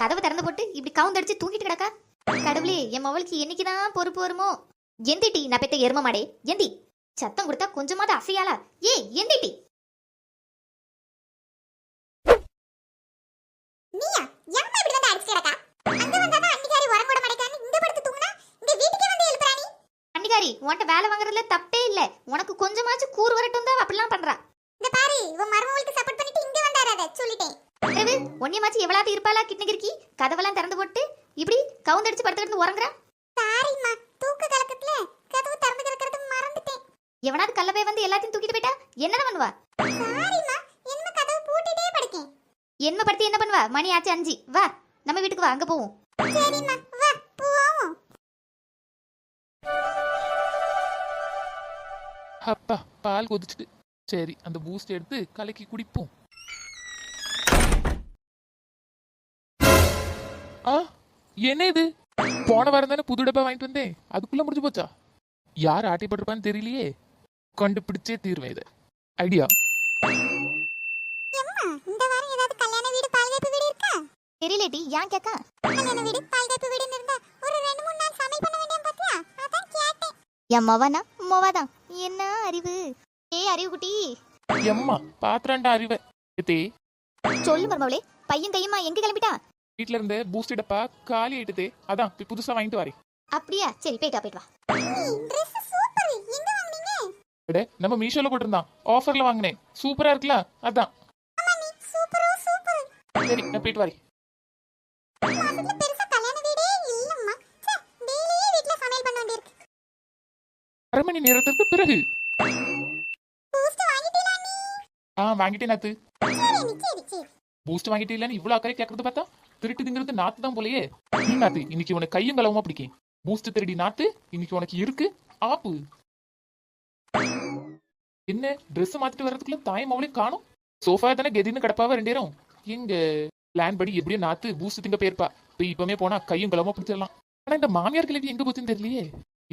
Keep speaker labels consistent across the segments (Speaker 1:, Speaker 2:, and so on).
Speaker 1: கதவை திறந்து போட்டு இப்படி கவுந்தடிச்சு தூங்கிட்டு கிடக்கா. கடவுளே, என் மவளுக்கு என்னைக்குதான் பொறுப்பு வருமோ. எந்திட்டி நான் பெத்த எரும மாடே, எந்தி. சத்தம் கொடுத்தா கொஞ்சமாவது அசையாளா? ஏய் எந்திட்டி.
Speaker 2: நீயா எம்மா இப்படி வந்து அடிச்சு கிடக்கா? அங்க வந்தாதான் அன்னிகாரி வரங்கோட மடைக்கான்னு இங்க படுத்து தூங்குனா இந்த வீட்டுக்கே வந்து எழுப்புறானி.
Speaker 1: அன்னிகாரி, உன்கிட்ட வேலை வாங்குறதுல தப்பே இல்ல. உனக்கு கொஞ்சமாச்சும் கூறு வரட்டும் தான் அப்படிலாம் பண்றா.
Speaker 2: இந்த பாரு, இவ மருமகளுக்கு சப்போர்ட் பண்ணிட்டு இங்க வந்தாராத சொல்லிட்டேன்.
Speaker 1: ஒன்னியமாச்சும் எவ்வளவு இருப்பாளா கிட்னகிரிக்கி? கதவெல்லாம் திறந்து போட்டு இப்படி கவுந்தடிச்சு படுத்துக்கிட்டு உறங்குறா.
Speaker 2: சாரிம்மா, தூக்க கலக்கத்துல கதவு திறந்து கிடக்கிறது மறந்துட்டேன்.
Speaker 1: எவனாவது கல்லவே வந்து எல்லாத்தையும் தூக்கிட்டு போயிட்டா என்னதான் பண்ணுவா?
Speaker 2: சாரிம்மா, என்ன கதவு பூட்டிட்டே படுக்கேன்.
Speaker 1: என்ன படுத்தி என்ன பண்ணுவா? மணி ஆச்சு 5. வா நம்ம வீட்டுக்கு வா, அங்க போவோம்.
Speaker 2: சரிம்மா, வா போவோம்.
Speaker 3: அப்பா பால் கொதிச்சுட்டு. சரி, அந்த பூஸ்ட் எடுத்து கலக்கி குடிப்போம். என்ன இது? போன வாரம் தானே புது டப்பா வாங்கிட்டு வந்தேன், அதுக்குள்ள முடிஞ்சு போச்சா? யார் ஆட்டைப்பட்டிருப்பான்னு தெரியலையே. கண்டுபிடிச்சே தீர்வேன் இதை. ஐடியா.
Speaker 2: எம்மா, இந்த வாரம் ஏதாவது கல்யாண வீடு பால்காப்பு வீடு இருக்கா?
Speaker 1: தெரியலடி, ஏன் கேக்கா?
Speaker 2: கல்யாண வீடு பால்காப்பு வீடுன்னு இருந்தா ஒரு 2-3 நாள் சமையல் பண்ண வேண்டியம் பாத்தியா? அதான் கேட்டேன்.
Speaker 1: என் மவனா மொவாதான். என்ன அறிவு. அறிவு குட்டி.
Speaker 3: எம்மா பாத்திரண்டா அறிவை.
Speaker 1: சொல்லு மருமவளே, பையன் கையுமா எங்க கிளம்பிட்டா?
Speaker 3: வீட்டுல இருந்த பூஸ்ட் டப்பா காலி ஆயிட்டுதே, அதான் போய் புதுசா வாங்கிட்டு வரேன்.
Speaker 1: அப்படியா? சரி போயிட்டு வா.
Speaker 2: Dress super. எங்க வாங்குனீங்க?
Speaker 3: நம்ம மீஷோல போட்டிருந்தான், ஆஃபர்ல வாங்கினேன். சூப்பரா இருக்குல்ல, அதான்.
Speaker 2: ஆமா நீ சூப்பரோ சூப்பர்.
Speaker 3: சரி நான் போயிட்டு வரேன்.
Speaker 2: மாசத்துல பெருசா கல்யாண வீடே இல்லம்மா. டெய்லி வீட்ல சமையல் பண்ண வேண்டியிருக்கு.
Speaker 3: 1/2 மணி நேரத்துக்கு பிறகு.
Speaker 2: பூஸ்ட் வாங்கிட்டீங்களா நீ?
Speaker 3: வாங்கிட்டேன் நாத்து.
Speaker 2: சரி.
Speaker 3: பூஸ்ட் வாங்கிட்டீங்களான்னு இவ்வளவு அக்கறை கேட்கறது பார்த்தா திருட்டு திங்கிறது நாத்து தான் போலயே. நாத்து, இன்னைக்கு உனக்கு கையும் கலவமா பிடிக்கும். பூஸ்ட் திருடி நாத்து, இன்னைக்கு உனக்கு இருக்கு ஆப்பு. என்ன ட்ரெஸ் மாத்திட்டு வர்றதுக்குள்ள தாய் மவளையும் காணும். சோஃபா தானே கெதின்னு கிடப்பாவ 2 நேரம். எங்க பிளான் படி எப்படியும் நாத்து பூஸ்ட் திங்க போயிருப்பா. போய் இப்பவுமே போனா கையும் கலவமா பிடிச்சிடலாம். ஆனா இந்த மாமியார் கிளவி எங்க போச்சுன்னு தெரியலையே.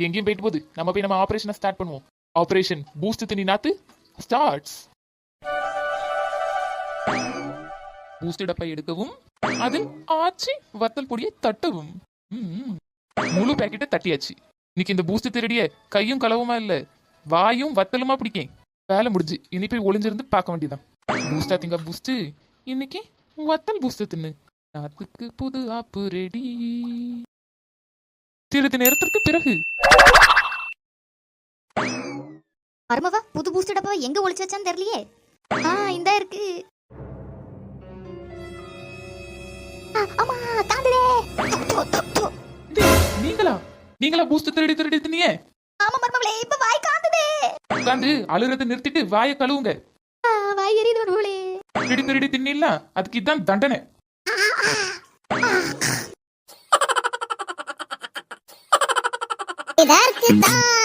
Speaker 3: எங்கேயும் போயிட்டு போகுது. நம்ம போய் நம்ம ஆபரேஷனை ஸ்டார்ட் பண்ணுவோம். ஆபரேஷன் பூஸ்ட் தின்னி நாத்து ஸ்டார்ட்ஸ். பூஸ்ட் டப்பை எடுக்கவும், அதில் ஆச்சி வத்தல் பொடியை தட்டவும். முழு பேக்கெட்டை தட்டியாச்சு. இன்னைக்கு இந்த பூஸ்ட் திருடிய கையும் களவுமா இல்ல, வாயும் வத்தலுமா பிடிக்கேன். வேலை முடிஞ்சு. இனி போய் ஒளிஞ்சிருந்து பார்க்க வேண்டியதான். பூஸ்டா திங்க பூஸ்ட், இன்னைக்கு வத்தல் பூஸ்ட் தின்னு. நாத்துக்கு புது ஆப்பு ரெடி. சிறிது நேரத்திற்கு பிறகு.
Speaker 1: மருமவா, புது பூஸ்ட் டப்பா எங்க ஒளிச்சு வச்சான்னு தெரியலையே. இந்த இருக்கு. ஆமா தாண்டலே.
Speaker 3: நீங்களா பூஸ்ட் திருடி தின்னியே?
Speaker 1: ஆமா மருமவளே, இப்ப வாய் காந்துதே.
Speaker 3: உட்காந்து அழுறத நிறுத்திட்டு வாயை கழுவுங்க.
Speaker 1: வாய் எரியுது மருமவளே.
Speaker 3: திருடி தின்னில்ல, அதுக்கு இதான் தண்டனை.
Speaker 2: இதற்கு தான்